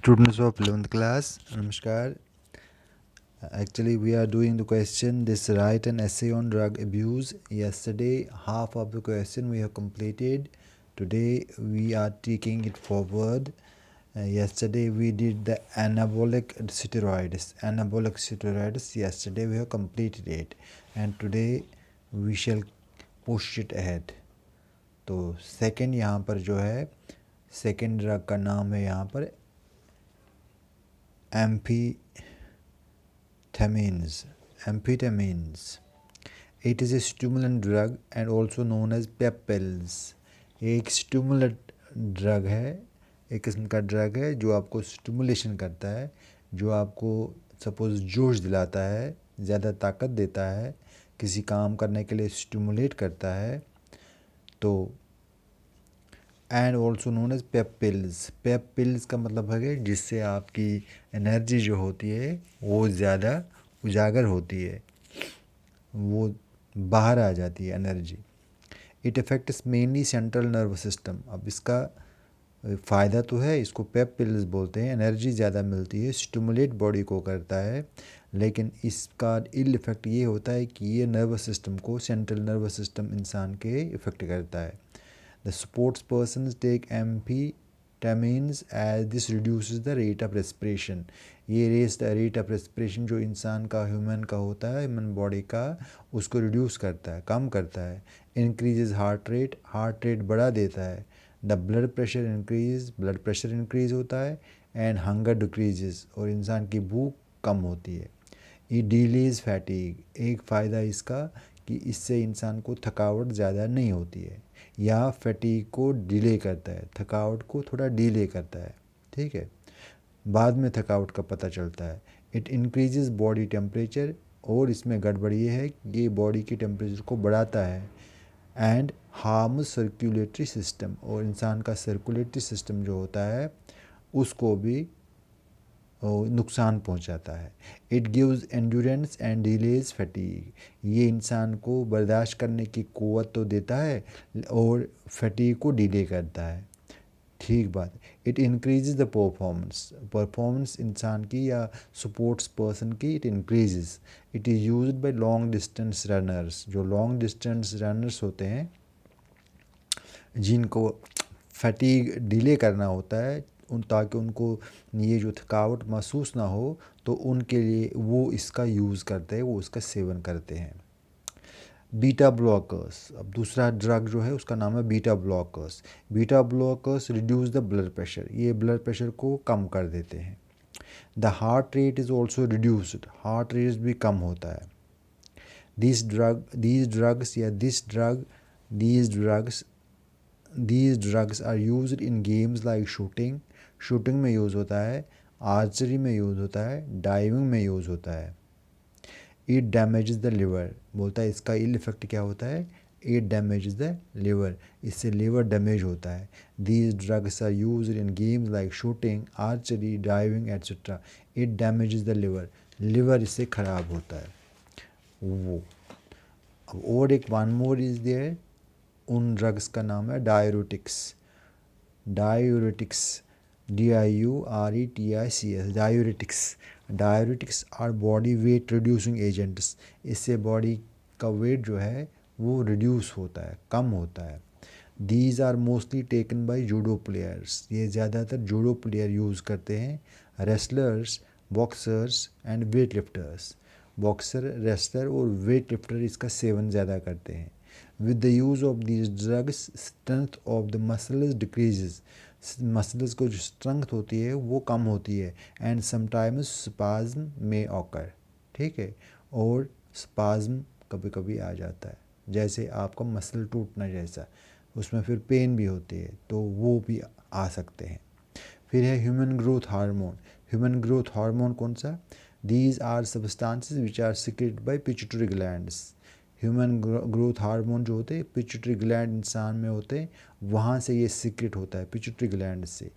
Students of 11th class, Namaskar. Actually, we are doing the question, this write an essay on drug abuse. Yesterday, half of the question we have completed. Today, we are taking it forward. Yesterday, we did the anabolic steroids. Anabolic steroids, yesterday we have completed it. And today, we shall push it ahead. तो second यहाँ पर जो है second drug का नाम है यहाँ पर amphetamines. It is a stimulant drug and also known as pep pills. एक स्टिमुलेंट ड्रग है, एक किस्म का ड्रग है जो आपको स्टिमुलेशन करता है, जो आपको सपोज जोश दिलाता है, ज़्यादा ताकत देता है, किसी काम करने के लिए स्टिमुलेट करता है. तो and also known as pep pills. Pep pills का मतलब है जिससे आपकी एनर्जी जो होती है वो ज़्यादा उजागर होती है, वो बाहर आ जाती है energy. It affects mainly central nerve system. अब इसका फ़ायदा तो है, इसको पेप पिल्स बोलते हैं, एनर्जी ज़्यादा मिलती है, स्टिमुलेट बॉडी को करता है, लेकिन इसका इल इफ़ेक्ट ये होता है कि ये नर्वस सिस्टम को, सेंट्रल नर्वस सिस्टम इंसान के इफ़ेक्ट करता है. The sports persons take amphetamines as this reduces the rate of respiration. ये rate of respiration जो इंसान का, ह्यूमन का होता है, ह्यूमन बॉडी का, उसको रिड्यूस करता है, कम करता है. इंक्रीजेज हार्ट रेट बढ़ा देता है. द ब्लड प्रेशर इंक्रीज होता है. एंड हंगर डिक्रीजेज, और इंसान की भूख कम होती है. ये डिलेज फैटीग, एक फ़ायदा इसका कि इससे इंसान को थकावट ज़्यादा नहीं होती है, या फैटीग को डिले करता है, थकावट को थोड़ा डिले करता है. ठीक है, बाद में थकावट का पता चलता है. इट इंक्रीजेस बॉडी टेम्परेचर, और इसमें गड़बड़ ये है कि ये बॉडी की टेम्परेचर को बढ़ाता है. एंड हार्म सर्कुलेटरी सिस्टम, और इंसान का सर्कुलेटरी सिस्टम जो होता है उसको भी नुकसान पहुंचाता है. It gives endurance and delays fatigue, ये इंसान को बर्दाश्त करने की क़ुव्वत तो देता है और फैटीग को डिले करता है. ठीक बात. इट इंक्रीजेज द परफॉर्मेंस इंसान की या स्पोर्ट्स पर्सन की, it increases. It is used by long distance runners, जो लॉन्ग डिस्टेंस रनर्स होते हैं जिनको फैटीग डिले करना होता है, ताकि उनको ये जो थकावट महसूस ना हो, तो उनके लिए वो इसका यूज़ करते हैं, वो इसका सेवन करते हैं. बीटा ब्लॉकर्स, अब दूसरा ड्रग जो है उसका नाम है beta blockers. Beta blockers reduce the blood pressure, ये ब्लड प्रेशर को कम कर देते हैं. The heart rate is also reduced, heart rate भी कम होता है. these drugs are used in games like shooting में यूज़ होता है, आर्चरी में यूज़ होता है, डाइविंग में यूज़ होता है. इट डैमेजेस द लिवर, बोलता है इसका इल इफेक्ट क्या होता है, इट डैमेजेस द लिवर, इससे लिवर डैमेज होता है. These drugs are used in games like shooting, archery, diving etcetera. It damages the liver इससे ख़राब होता है. वो अब और एक वन मोर इज़ देयर, उन ड्रग्स का नाम है diuretics. Diuretics are body weight reducing agents, इससे बॉडी का वेट जो है वो रिड्यूस होता है, कम होता है. These are mostly taken bye judo players, ये ज़्यादातर जूडो प्लेयर यूज़ करते हैं. Wrestlers, boxers and weight lifters, boxer, wrestler और वेट लिफ्टर इसका सेवन ज़्यादा करते हैं. With the use of these drugs, strength of the muscles decreases, muscles को जो स्ट्रेंथ होती है वो कम होती है. एंड समटाइम्स स्पाज्म में occur, ठीक है, और स्पाज्म कभी कभी आ जाता है, जैसे आपका मसल टूटना जैसा, उसमें फिर पेन भी होती है, तो वो भी आ सकते हैं. फिर है human growth hormone. Human growth hormone कौन सा, these are substances which are secreted by pituitary glands. Human growth hormone जो होते हैं पिट्यूटरी ग्लैंड इंसान में होते हैं, वहाँ से ये सीक्रेट होता है, पिट्यूटरी ग्लैंड से.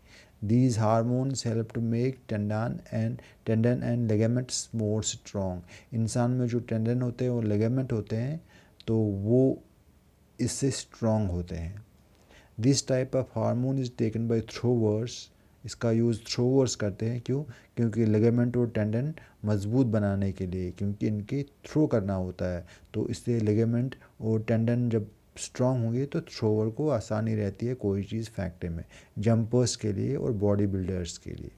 These hormones help to make tendon and ligaments more strong. इंसान में जो टेंडन होते हैं और लिगामेंट होते हैं तो वो इससे स्ट्रॉन्ग होते हैं. This type of hormone is taken by throwers इसका यूज़ थ्रोवर्स करते हैं, क्यों? क्योंकि लिगामेंट और टेंडन मजबूत बनाने के लिए, क्योंकि इनके थ्रो करना होता है, तो इससे लिगामेंट और टेंडन जब स्ट्रॉन्ग होंगे तो थ्रोवर को आसानी रहती है कोई चीज़ फेंकने में, जंपर्स के लिए और बॉडी बिल्डर्स के लिए।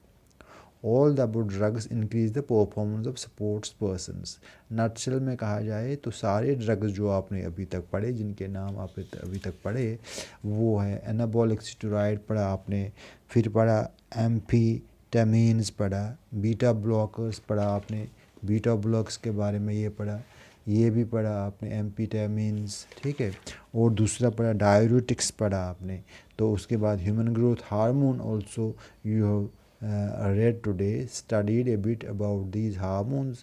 All the above drugs increase the performance of sports persons. Nutshell में कहा जाए तो सारे ड्रग्स जो आपने अभी तक पढ़े, जिनके नाम आपने अभी तक पढ़े, वो है एनाबॉलिक स्टेरॉइड पढ़ा आपने, फिर पढ़ा एम्फीटामीन्स पढ़ा, बीटा ब्लॉकर्स पढ़ा आपने, बीटा ब्लॉक्स के बारे में ये पढ़ा, ये भी पढ़ा आपने एम्फीटामीन्स, ठीक है। और दूसरा पढ़ा डाययूरेटिक्स पढ़ा आपने। तो उसके बाद human growth hormone also you read today, studied a bit about these hormones,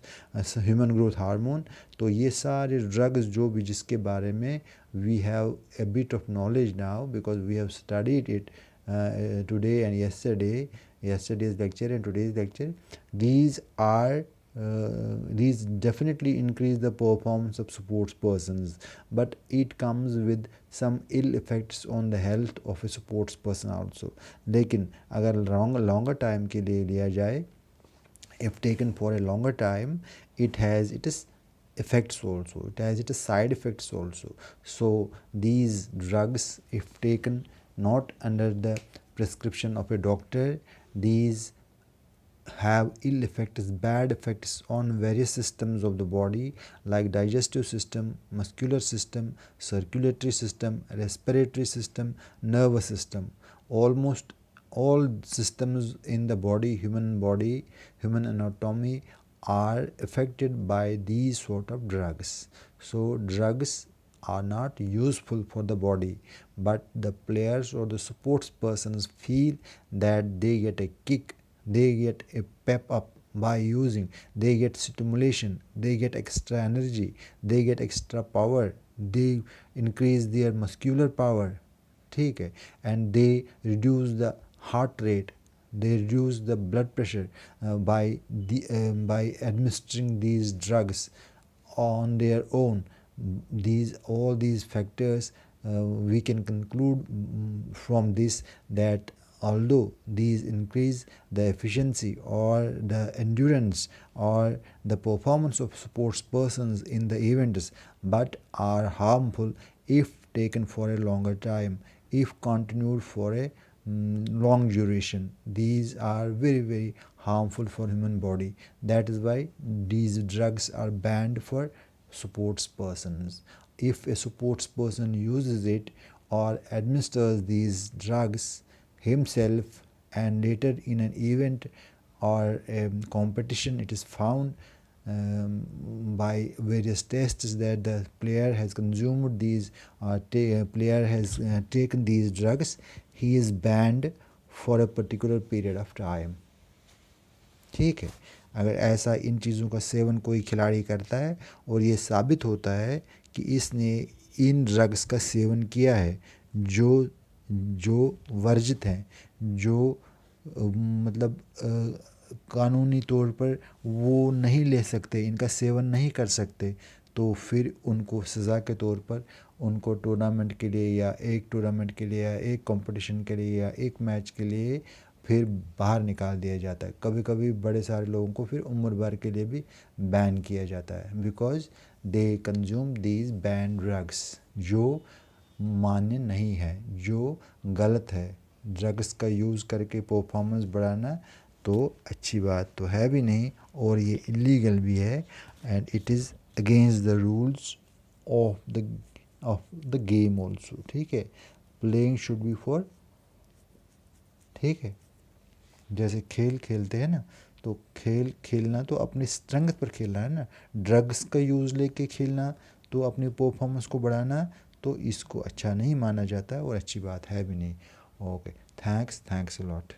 human growth hormone। तो ये सारे ड्रग्स जो भी जिसके बारे में we have a bit of knowledge now because we have studied it today and yesterday's lecture and today's lecture, these are these definitely increase the performance of sports persons, but it comes with some ill effects on the health of a sports person also। लेकिन अगर longer time के लिए लिया जाए, if taken for a longer time, it has its effects also, it has its side effects also। So these drugs, if taken not under the prescription of a doctor, these have ill effects, bad effects on various systems of the body like digestive system, muscular system, circulatory system, respiratory system, nervous system. Almost all systems in the body, human anatomy are affected by these sort of drugs. So drugs are not useful for the body, but the players or the sports persons feel that they get a kick, they get a pep up by using, they get stimulation, they get extra energy, they get extra power, they increase their muscular power, ठीक है, and they reduce the heart rate, they reduce the blood pressure by administering these drugs on their own। All these factors, we can conclude from this that although these increase the efficiency or the endurance or the performance of sports persons in the events, but are harmful if taken for a longer time, if continued for a long duration. These are very harmful for human body. That is why these drugs are banned for sports persons. If a sports person uses it or administers these drugs himself and later in an event or a competition, it is found by various tests that the player has consumed these player has taken these drugs, he is banned for a particular period of time। ठीक है, अगर ऐसा इन चीज़ों का seven कोई खिलाड़ी करता है और ये साबित होता है कि इसने इन ड्रग्स का सेवन किया है जो वर्जित हैं, जो मतलब कानूनी तौर पर वो नहीं ले सकते, इनका सेवन नहीं कर सकते, तो फिर उनको सज़ा के तौर पर उनको टूर्नामेंट के लिए या एक टूर्नामेंट के लिए या एक कंपटीशन के लिए या एक मैच के लिए फिर बाहर निकाल दिया जाता है। कभी कभी बड़े सारे लोगों को फिर उम्र भर के लिए भी बैन किया जाता है, because they consume these ban drugs, जो मान्य नहीं है, जो गलत है। ड्रग्स का यूज़ करके परफॉर्मेंस बढ़ाना तो अच्छी बात तो है भी नहीं और ये इलीगल भी है, and it is against the rules of the game also. ठीक है, प्लेइंग शुड बी फॉर, ठीक है, जैसे खेल खेलते हैं ना, तो खेल खेलना तो अपनी स्ट्रेंथ पर खेलना है ना। ड्रग्स का यूज़ लेके खेलना तो अपनी परफॉर्मेंस को बढ़ाना, तो इसको अच्छा नहीं माना जाता और अच्छी बात है भी नहीं। Okay, thanks a lot.